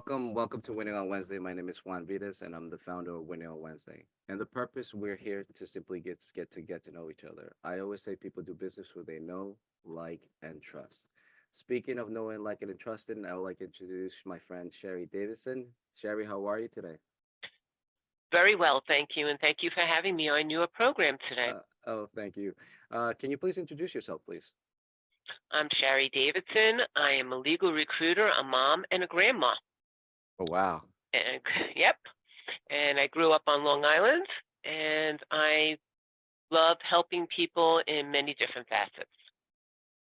welcome to Winning on Wednesday. My name is Juan Vides, and I'm the founder of Winning on Wednesday. And the purpose we're here to simply get to know each other. I always say people do business who they know, like, and trust. Speaking of knowing, liking, and trusting, I would like to introduce my friend Shari Davidson. Shari, how are you today? Very well, thank you, and thank you for having me on your program today. Oh, thank you. Can you please introduce yourself, please? I'm Shari Davidson. I am a legal recruiter, a mom, and a grandma. Oh, wow. And yep, and I grew up on Long Island, and I love helping people in many different facets.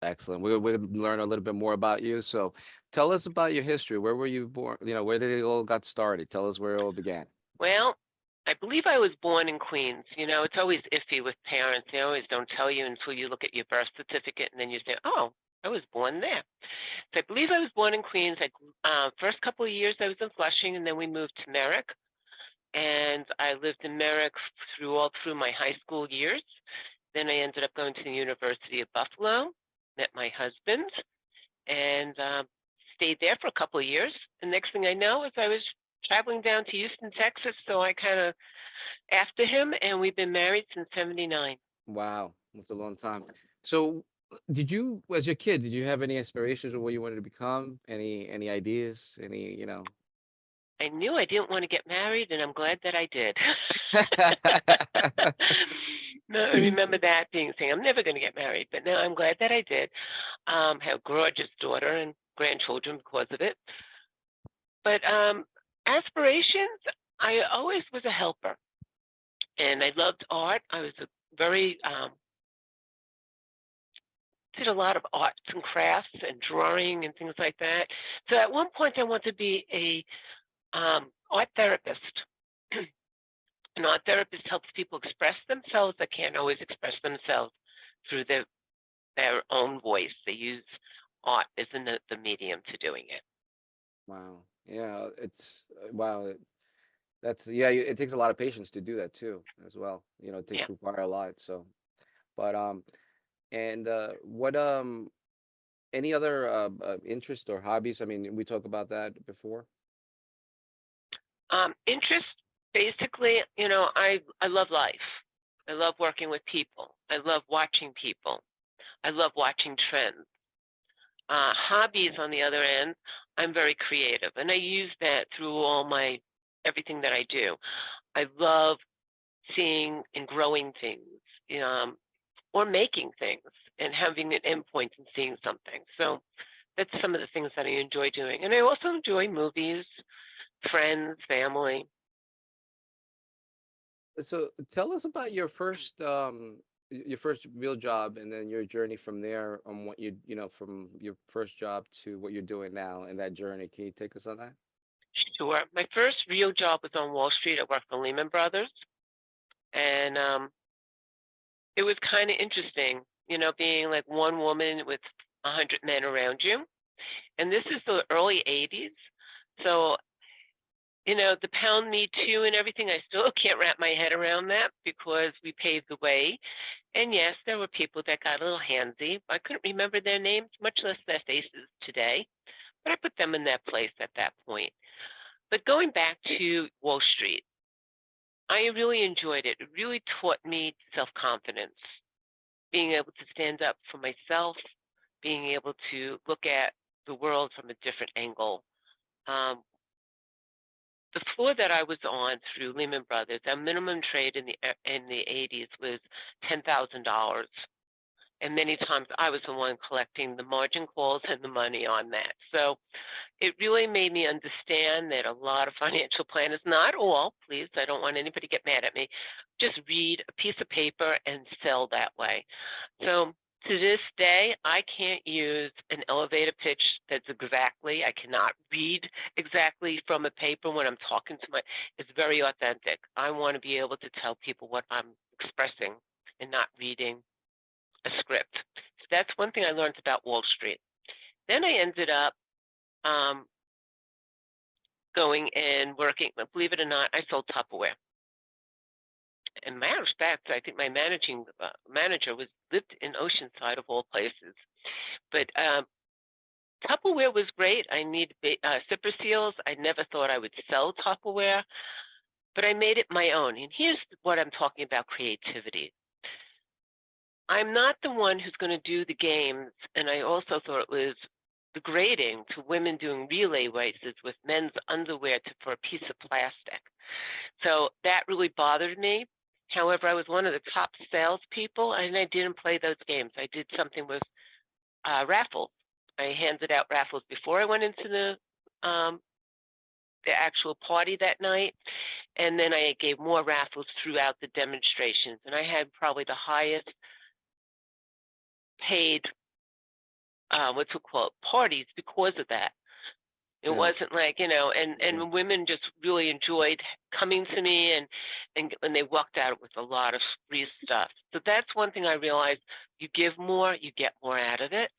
Excellent. We'll learn a little bit more about you. So tell us about your history. Where were you born? Where did it all got started? Tell us where it all began. Well, I believe I was born in Queens. It's always iffy with parents. They always don't tell you until you look at your birth certificate, and then you say, "Oh, I was born there." So I believe I was born in Queens. First couple of years I was in Flushing, and then we moved to Merrick. And I lived in Merrick all through my high school years. Then I ended up going to the University of Buffalo, met my husband, and stayed there for a couple of years. The next thing I know is I was traveling down to Houston, Texas. So I kind of after him, and we've been married since '79. Wow, that's a long time. So, did you, as your kid, did you have any aspirations of what you wanted to become? Any ideas? I knew I didn't want to get married, and I'm glad that I did. No, I remember that being saying I'm never going to get married, but now I'm glad that I did. Have a gorgeous daughter and grandchildren because of it. But aspirations, I always was a helper, and I loved art. I was a very did a lot of arts and crafts and drawing and things like that. So at one point, I wanted to be a art therapist. An art therapist helps people express themselves that can't always express themselves through their own voice. They use art as the medium to doing it. Wow. Yeah, it's wow. That's yeah. It takes a lot of patience to do that too, as well. It Yeah. takes require a lot. So, but and what any other interest or hobbies? I mean, we talked about that before. Interest, basically, I love life. I love working with people. I love watching people. I love watching trends. Hobbies, on the other end, I'm very creative, and I use that through everything that I do. I love seeing and growing things, or making things and having an endpoint and seeing something. So that's some of the things that I enjoy doing. And I also enjoy movies, friends, family. So tell us about your first real job and then your journey from there on what from your first job to what you're doing now and that journey. Can you take us on that? Sure. My first real job was on Wall Street. I worked for Lehman Brothers. And it was kind of interesting, being like one woman with 100 men around you. And this is the early 80s. So, the pound me too and everything, I still can't wrap my head around that because we paved the way. And yes, there were people that got a little handsy. I couldn't remember their names, much less their faces today, but I put them in that place at that point. But going back to Wall Street, I really enjoyed it. It really taught me self-confidence, being able to stand up for myself, being able to look at the world from a different angle. Um, the floor that I was on through Lehman Brothers, our minimum trade in the 80s was $10,000. And many times I was the one collecting the margin calls and the money on that. So it really made me understand that a lot of financial planners, not all, please, I don't want anybody to get mad at me, just read a piece of paper and sell that way. So to this day, I can't use an elevator pitch I cannot read exactly from a paper when I'm talking it's very authentic. I want to be able to tell people what I'm expressing and not reading a script. So that's one thing I learned about Wall Street. Then I ended up going and working. Believe it or not, I sold Tupperware. And matter of fact, I think my manager lived in Oceanside of all places. But Tupperware was great. I need zipper seals. I never thought I would sell Tupperware, but I made it my own. And here's what I'm talking about: creativity. I'm not the one who's going to do the games, and I also thought it was degrading to women doing relay races with men's underwear for a piece of plastic. So that really bothered me. However, I was one of the top salespeople, and I didn't play those games. I did something with raffles. I handed out raffles before I went into the actual party that night, and then I gave more raffles throughout the demonstrations. And I had probably the highest paid, what's it called, parties because of that. It Yeah. wasn't like, and women just really enjoyed coming to me, and they walked out with a lot of free stuff. So that's one thing I realized: you give more, you get more out of it.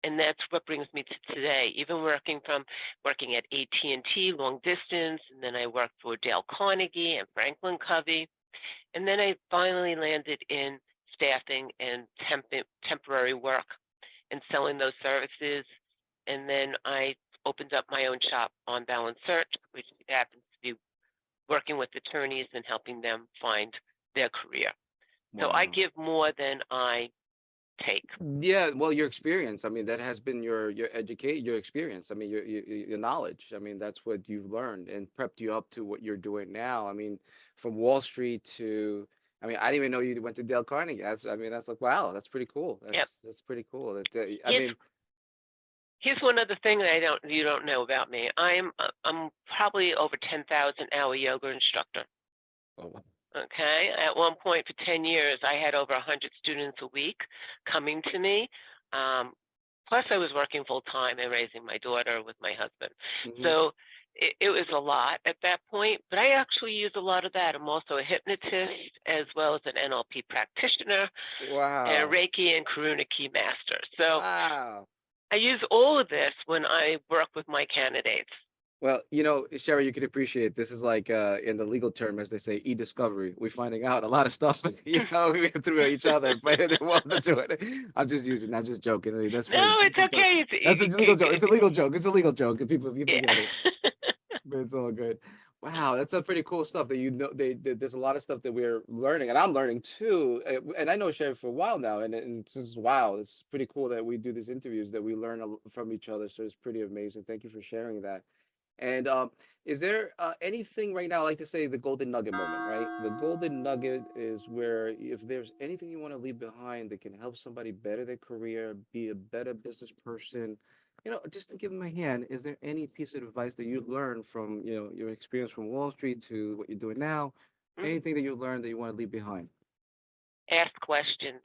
And that's what brings me to today. Even working at AT&T long distance, and then I worked for Dale Carnegie and Franklin Covey, and then I finally landed in staffing and temporary work and selling those services. And then I opened up my own shop, On Balance Search, which happens to be working with attorneys and helping them find their career. So I give more than I take. Yeah, well, your experience. I mean, that has been your your experience. I mean, your knowledge. I mean, that's what you've learned and prepped you up to what you're doing now. I mean, from Wall Street to, I mean, I didn't even know you went to Dale Carnegie. I mean, that's like, wow, that's pretty cool. Yep. That's pretty cool. Here's one other thing that you don't know about me. I'm probably over 10,000-hour yoga instructor. Oh, Okay. At one point for 10 years, I had over 100 students a week coming to me. Plus, I was working full time and raising my daughter with my husband. So it was a lot at that point, but I actually use a lot of that. I'm also a hypnotist as well as an NLP practitioner and a wow. Reiki and Karuna Key master. So Wow. I use all of this when I work with my candidates. Well, Sherry, you can appreciate this is like in the legal term, as they say, e-discovery. We're finding out a lot of stuff, through each other, but they want to do it. I'm just joking. I mean, that's funny. No, it's okay. That's a legal joke. It's a legal joke. It's a legal joke. People Yeah. get it. But it's all good. Wow, that's a pretty cool stuff that there's a lot of stuff that we're learning, and I'm learning too. And I know Sherry for a while now, and it's just wow, it's pretty cool that we do these interviews that we learn from each other. So it's pretty amazing. Thank you for sharing that. And is there anything right now, I like to say the golden nugget moment, right? The golden nugget is where if there's anything you want to leave behind that can help somebody better their career, be a better business person, just to give them a hand, is there any piece of advice that you learned from, your experience from Wall Street to what you're doing now? Anything that you learned that you want to leave behind? Ask questions.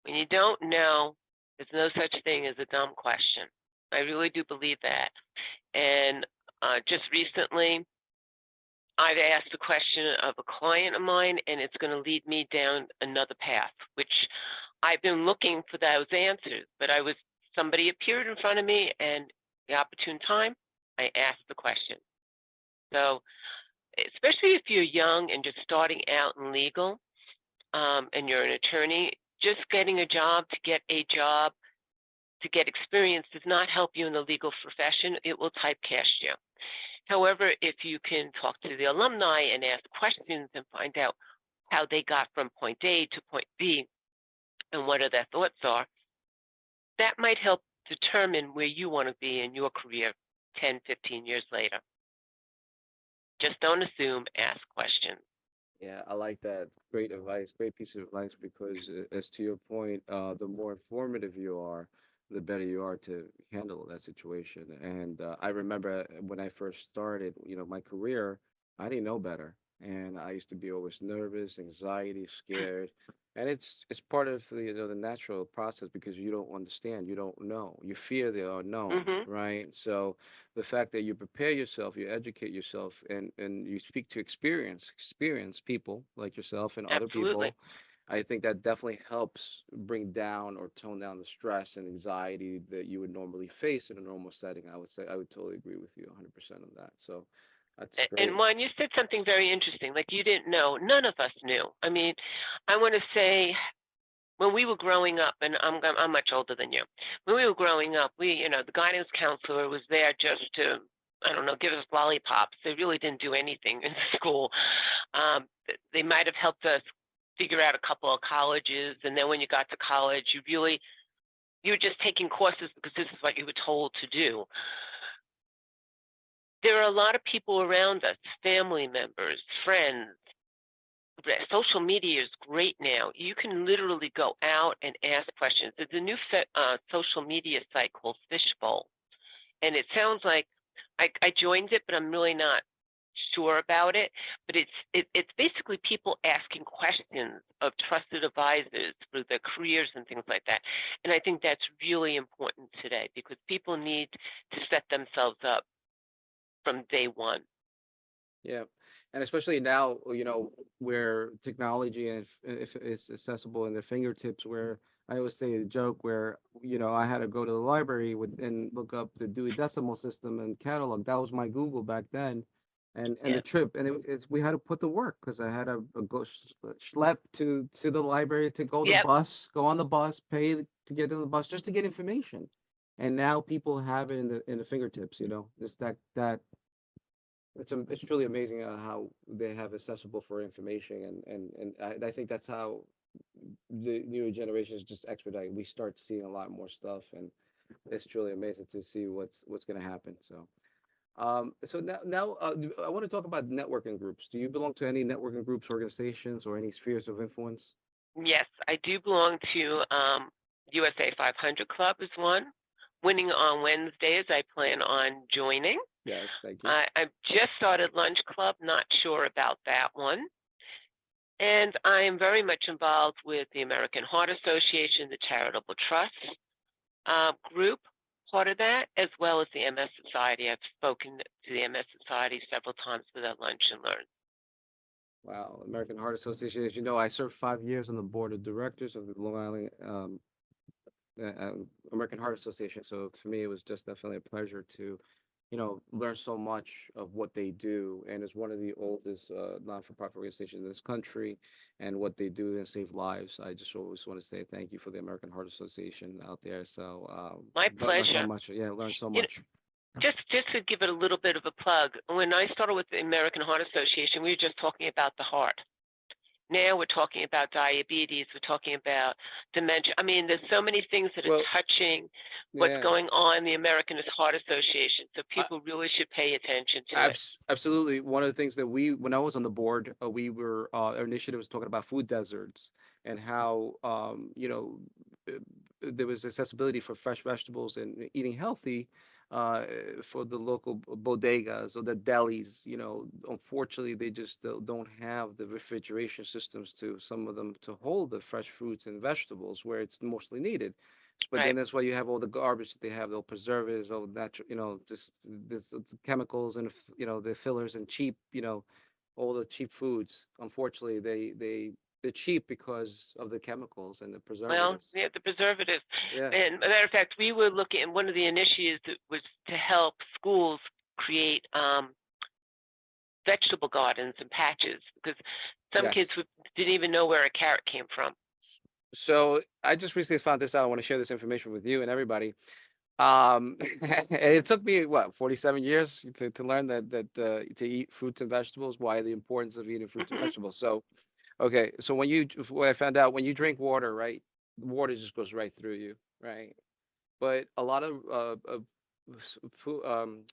When you don't know, there's no such thing as a dumb question. I really do believe that. And just recently, I've asked a question of a client of mine, and it's going to lead me down another path, which I've been looking for those answers. But somebody appeared in front of me, and the opportune time, I asked the question. So, especially if you're young and just starting out in legal, and you're an attorney, just getting a job to get a job, to get experience does not help you in the legal profession. It will typecast you. However, if you can talk to the alumni and ask questions and find out how they got from point A to point B and what their thoughts are, that might help determine where you want to be in your career 10, 15 years later. Just don't assume, ask questions. Yeah, I like that. Great advice, great piece of advice, because as to your point, the more informative you are, the better you are to handle that situation. And I remember when I first started, my career, I didn't know better. And I used to be always nervous, anxiety, scared. And it's part of the natural process because you don't understand, you don't know, you fear the unknown, right? So the fact that you prepare yourself, you educate yourself, and you speak to experienced people like yourself and other Absolutely. people, I think that definitely helps bring down or tone down the stress and anxiety that you would normally face in a normal setting. I would totally agree with you 100% on that. So that's And great. Juan, you said something very interesting, like you didn't know. None of us knew. I mean, I want to say when we were growing up, and I'm much older than you. When we were growing up, the guidance counselor was there just to, I don't know, give us lollipops. They really didn't do anything in school. They might have helped us figure out a couple of colleges, and then when you got to college, you were just taking courses because this is what you were told to do. There are a lot of people around us, family members, friends. Social media is great now. You can literally go out and ask questions. There's a new social media site called Fishbowl, and it sounds like I joined it, but I'm really not sure about it. But it's basically people asking questions of trusted advisors for their careers and things like that. And I think that's really important today because people need to set themselves up from day one. Yeah. And especially now, where technology and if it's accessible in their fingertips, where I always say a joke where, I had to go to the library and look up the Dewey Decimal System and catalog. That was my Google back then. And Yeah. the trip, and we had to put the work because I had to go schlep to the library to go Yep. go on the bus, pay to get on the bus just to get information. And now people have it in the fingertips, just that it's truly amazing how they have accessible for information, and I think that's how the newer generations just expedite. We start seeing a lot more stuff, and it's truly amazing to see what's going to happen. So, now I want to talk about networking groups. Do you belong to any networking groups, organizations, or any spheres of influence? Yes, I do belong to USA 500 Club is one. Winning on Wednesdays, I plan on joining. Yes, thank you. I've just started Lunch Club, not sure about that one. And I am very much involved with the American Heart Association, the Charitable Trust group, part of that, as well as the MS Society. I've spoken to the MS Society several times for their Lunch and Learn. Wow, American Heart Association. As you know, I served 5 years on the board of directors of the Long Island American Heart Association. So for me, it was just definitely a pleasure to, learn so much of what they do. And it's one of the oldest non-for-profit organizations in this country, and what they do and save lives. I just always want to say thank you for the American Heart Association out there. So My learn so pleasure. much. Yeah, learn so You know, much. Just to give it a little bit of a plug, when I started with the American Heart Association, we were just talking about the heart. Now we're talking about diabetes, we're talking about dementia. I mean, there's so many things that are Well, touching what's yeah. going on in the American Heart Association. So people really should pay attention to it. Absolutely. One of the things that when I was on the board, our initiative was talking about food deserts and how, there was accessibility for fresh vegetables and eating healthy, for the local bodegas or the delis. Unfortunately, they just don't have the refrigeration systems to some of them to hold the fresh fruits and vegetables where it's mostly needed. But Right. then that's why you have all the garbage that they have, the preservatives, all natural, just this chemicals and the fillers and cheap, all the cheap foods. Unfortunately, they're cheap because of the chemicals and the Well, preservatives. yeah, the preservatives. Yeah. And as a matter of fact, we were looking at one of the initiatives that was to help schools create vegetable gardens and patches, because some kids Yes. didn't even know where a carrot came from. So I just recently found this out. I want to share this information with you and everybody. And it took me 47 years to learn that to eat fruits and vegetables. Why the importance of eating fruits and Mhm. vegetables. So okay, so what I found out, when you drink water, right, water just goes right through you, right? But a lot of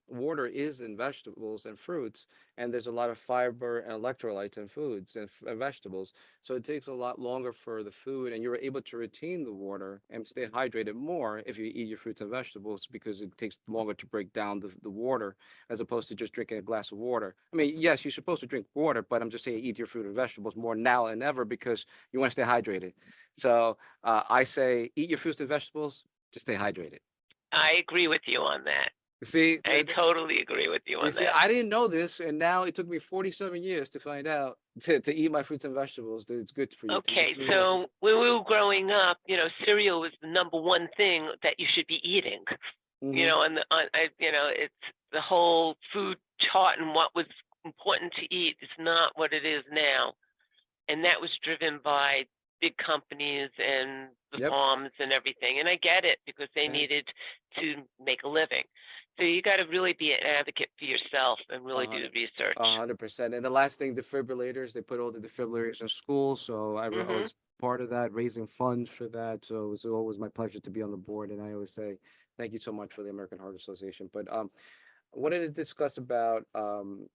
water is in vegetables and fruits, and there's a lot of fiber and electrolytes in foods and vegetables. So it takes a lot longer for the food, and you're able to retain the water and stay hydrated more if you eat your fruits and vegetables, because it takes longer to break down the water, as opposed to just drinking a glass of water. I mean, yes, you're supposed to drink water, but I'm just saying eat your fruit and vegetables more now than ever, because you want to stay hydrated. So I say eat your fruits and vegetables to stay hydrated. I agree with you on that. See, I totally agree with you you on see, that. I didn't know this, and now it took me 47 years to find out to eat my fruits and vegetables. That it's good for you. Okay, so when we were growing up, cereal was the number one thing that you should be eating. And it's the whole food chart and what was important to eat is not what it is now, and that was driven by big companies and the Yep. farms and everything. And I get it because they And needed to make a living. So you got to really be an advocate for yourself and a really do hundred, the research. 100%. And the last thing, defibrillators, they put all the defibrillators in school. So I Hmm. was part of that, raising funds for that. So it was always my pleasure to be on the board. And I always say, thank you so much for the American Heart Association. But I wanted to discuss about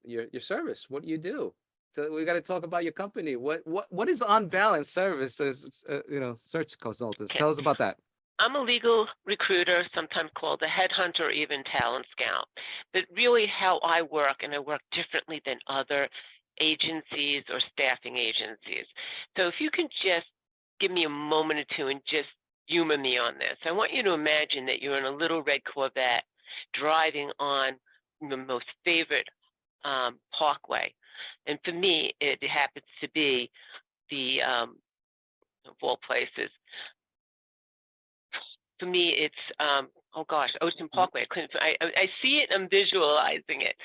your service. What do you do? So we got to talk about your company. What is On Balance Services? Search consultants. Okay. Tell us about that. I'm a legal recruiter, sometimes called a headhunter or even talent scout. But really, how I work, and I work differently than other agencies or staffing agencies. So if you can just give me a moment or two and just humor me on this, I want you to imagine that you're in a little red Corvette driving on the most favorite parkway. And for me, it happens to be the, of all places, for me, it's oh gosh, Ocean Mhm. Parkway. I see it. I'm visualizing it.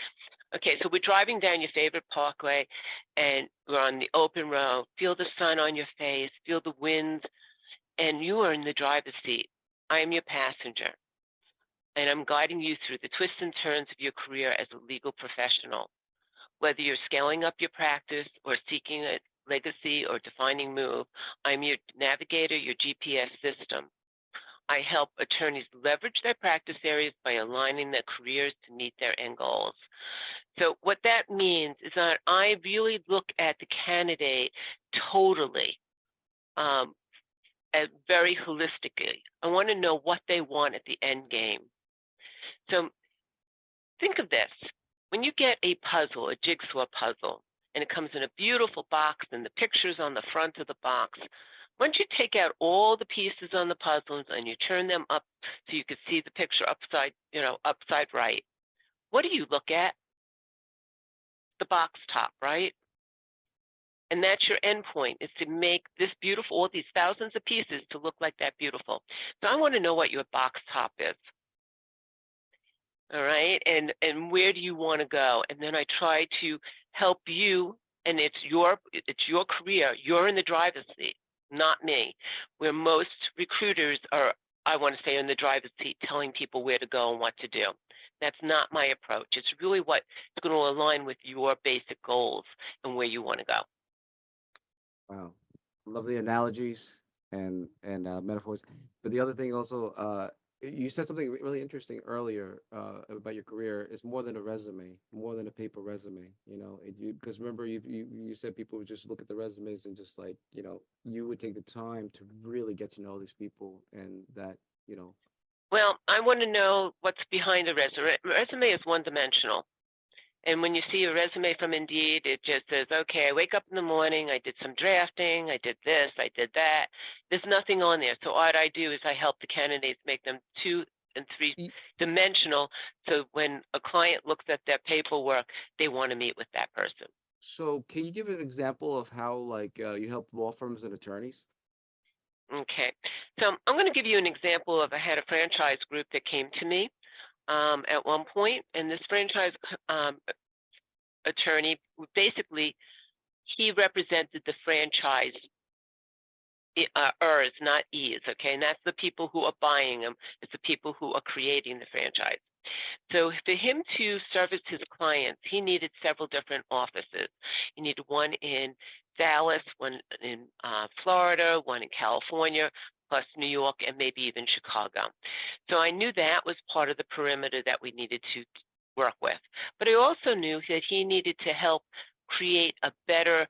Okay, so we're driving down your favorite parkway, and we're on the open road. Feel the sun on your face. Feel the wind, and you are in the driver's seat. I am your passenger, and I'm guiding you through the twists and turns of your career as a legal professional. Whether you're scaling up your practice or seeking a legacy or defining move, I'm your navigator, your GPS system. I help attorneys leverage their practice areas by aligning their careers to meet their end goals. So what that means is that I really look at the candidate totally, um, very holistically. I want to know what they want at the end game. So think of this. When you get a puzzle, a jigsaw puzzle, and it comes in a beautiful box and the picture's on the front of the box, once you take out all the pieces on the puzzles and you turn them up so you can see the picture upside right, what do you look at? The box top, right? And that's your end point, is to make this beautiful, all these thousands of pieces to look like that beautiful. So I want to know what your box top is. All right. And where do you want to go? And then I try to help you, and it's your career. You're in the driver's seat, not me. Where most recruiters are, I want to say, in the driver's seat telling people where to go and what to do. That's not my approach. It's really what's going to align with your basic goals and where you want to go. Wow. Love the analogies and metaphors. But the other thing also, you said something really interesting earlier about your career. It's more than a resume, more than a paper resume. Because remember you said people would just look at the resumes and just like you would take the time to really get to know these people and that you know. Well, I want to know what's behind a resume. Resume is one dimensional. And when you see a resume from Indeed, it just says, okay, I wake up in the morning, I did some drafting, I did this, I did that. There's nothing on there. So what I do is I help the candidates make them 2 and 3 Y- dimensional. So when a client looks at their paperwork, they want to meet with that person. So can you give an example of how like you help law firms and attorneys? Okay. So I'm going to give you an example of I had a franchise group that came to me at one point, and this franchise attorney basically he represented the franchise ers, not es, okay? And that's the people who are buying them. It's the people who are creating the franchise. So for him to service his clients, he needed several different offices. He needed one in Dallas, one in Florida, one in California, plus New York, and maybe even Chicago. So I knew that was part of the perimeter that we needed to work with. But I also knew that he needed to help create a better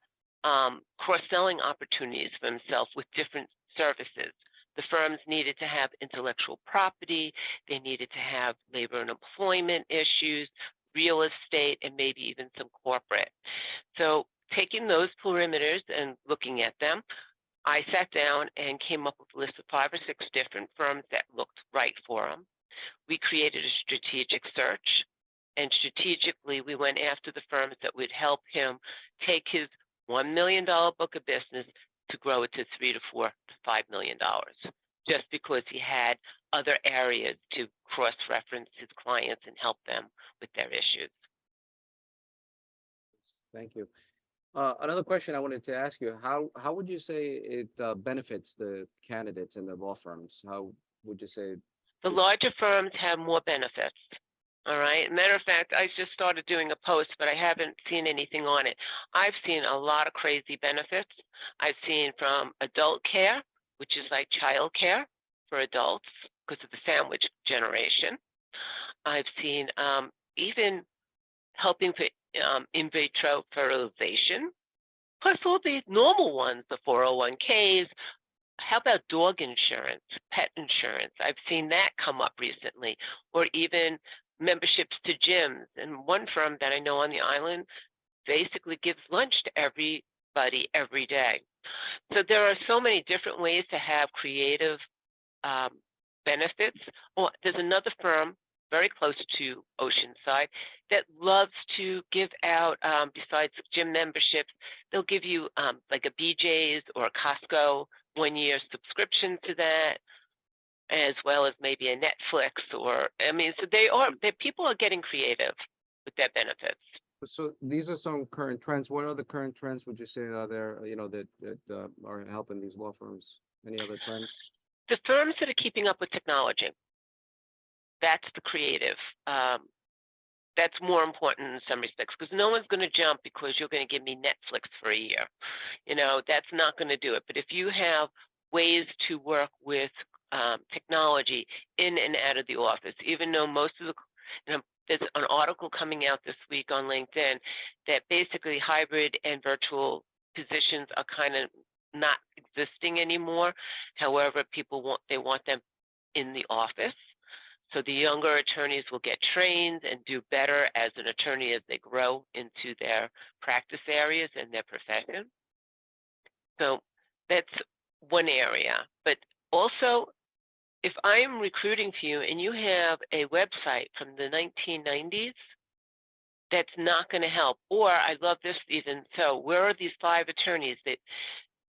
cross-selling opportunities for himself with different services. The firms needed to have intellectual property, they needed to have labor and employment issues, real estate, and maybe even some corporate. So taking those perimeters and looking at them, I sat down and came up with a list of 5 or 6 different firms that looked right for him. We created a strategic search, and strategically we went after the firms that would help him take his $1 million book of business to grow it to $3 to $4 to $5 million, just because he had other areas to cross-reference his clients and help them with their issues. Thank you. Another question I wanted to ask you, how would you say it benefits the candidates in the law firms? How would you say The it, larger firms have more benefits. All right. Matter of fact, I just started doing a post, but I haven't seen anything on it. I've seen a lot of crazy benefits. I've seen from adult care, which is like child care for adults because of the sandwich generation. I've seen even helping for in vitro fertilization, plus all the normal ones, the 401ks. How about dog insurance, pet insurance? I've seen that come up recently, or even memberships to gyms. And one firm that I know on the island basically gives lunch to everybody every day. So there are so many different ways to have creative benefits. Or there's another firm very close to Oceanside that loves to give out, besides gym memberships, they'll give you like a BJ's or a Costco 1 year subscription to that, as well as maybe a Netflix or, I mean, so people are getting creative with their benefits. so these are some current trends. What are the current trends would you say are there, that are helping these law firms? Any other trends? The firms that are keeping up with technology, that's the creative. That's more important in some respects because no one's going to jump because you're going to give me Netflix for a year. That's not going to do it. But if you have ways to work with technology in and out of the office, even though most of there's an article coming out this week on LinkedIn that basically hybrid and virtual positions are kind of not existing anymore. However, they want them in the office. So the younger attorneys will get trained and do better as an attorney as they grow into their practice areas and their profession. So that's one area. But also, if I am recruiting for you and you have a website from the 1990s, that's not going to help. Or I love this even. So where are these 5 attorneys that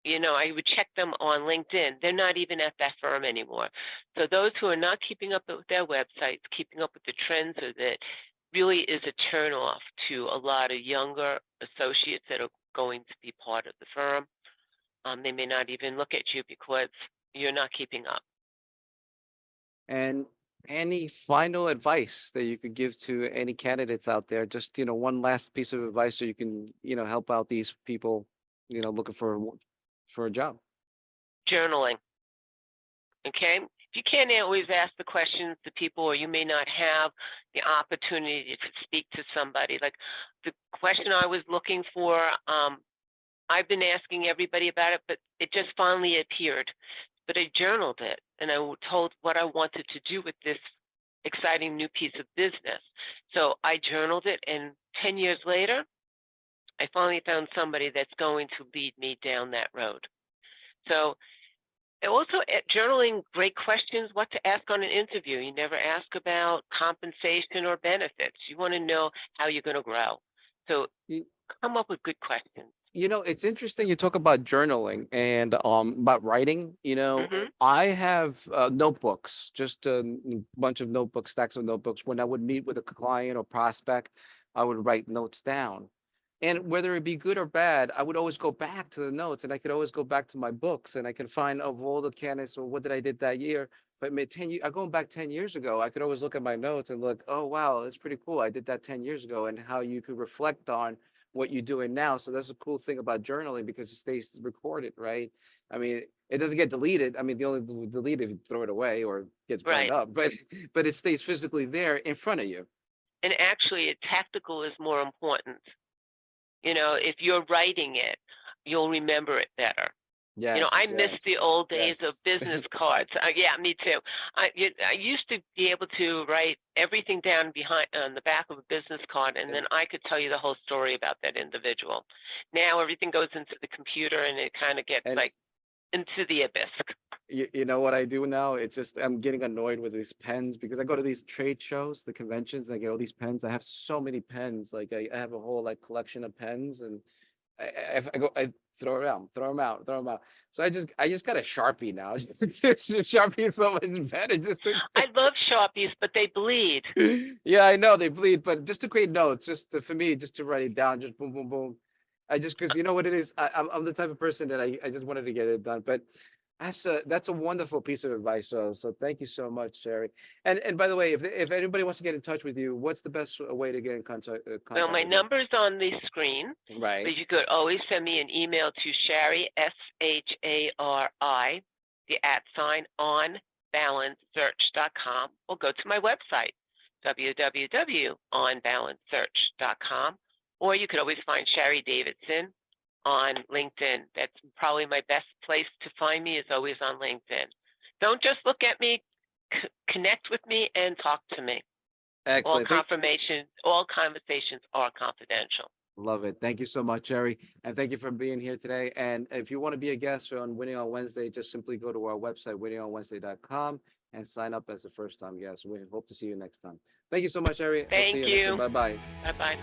I would check them on LinkedIn. They're not even at that firm anymore. So those who are not keeping up with their websites, keeping up with the trends of it, really is a turnoff to a lot of younger associates that are going to be part of the firm. They may not even look at you because you're not keeping up. And any final advice that you could give to any candidates out there? Just, one last piece of advice so you can, help out these people, looking for a job. Journaling. Okay. If you can't always ask the questions to people, or you may not have the opportunity to speak to somebody, like the question I was looking for, I've been asking everybody about it, but it just finally appeared. But I journaled it and I told what I wanted to do with this exciting new piece of business. So I journaled it, and 10 years later, I finally found somebody that's going to lead me down that road. So also journaling great questions, what to ask on an interview. You never ask about compensation or benefits. You want to know how you're going to grow. So come up with good questions. It's interesting you talk about journaling and about writing. I have notebooks, just a bunch of notebooks, stacks of notebooks. When I would meet with a client or prospect, I would write notes down. And whether it be good or bad, I would always go back to the notes, and I could always go back to my books, and I can find of all the candidates or what did I did that year. But I'm going back 10 years ago. I could always look at my notes and look, oh wow, that's pretty cool. I did that 10 years ago, and how you could reflect on what you're doing now. So that's a cool thing about journaling because it stays recorded, right? I mean, it doesn't get deleted. I mean, the only delete if you throw it away or gets burned up, but it stays physically there in front of you. And actually, tactical is more important. If you're writing it, you'll remember it better. Yes, I miss the old days of yes. business cards. Yeah, me too. I used to be able to write everything down behind on the back of a business card, and then I could tell you the whole story about that individual. Now everything goes into the computer, and it kind of gets like into the abyss. You know what I do now? It's just I'm getting annoyed with these pens because I go to these trade shows, the conventions, and I get all these pens. I have so many pens. Like I have a whole collection of pens, and I throw them out. So I just got a Sharpie now. Sharpie is so much better. I love Sharpies, but they bleed. Yeah, I know they bleed, but just to create notes, for me, just to write it down, just boom, boom, boom. I just because you know what it is. I'm the type of person that I just wanted to get it done. But that's a wonderful piece of advice. So thank you so much, Sherry. And by the way, if anybody wants to get in touch with you, what's the best way to get in Well, contact my with you? number's on the screen, Right. but you could always send me an email to Shari, Shari, the @ on balancesearch.com, or go to my website, www.onbalancesearch.com, or you could always find Shari Davidson on LinkedIn. That's probably my best place to find me, is always on LinkedIn. Don't just look at me, connect with me and talk to me. All Excellent. all conversations are confidential. Love it. Thank you so much, Sherry. And thank you for being here today. And if you want to be a guest on Winning on Wednesday, just simply go to our website, winningonwednesday.com, and sign up as a first time guest. We hope to see you next time. Thank you so much, Sherry. We'll see Thank you next time. you. Bye bye. Bye-bye.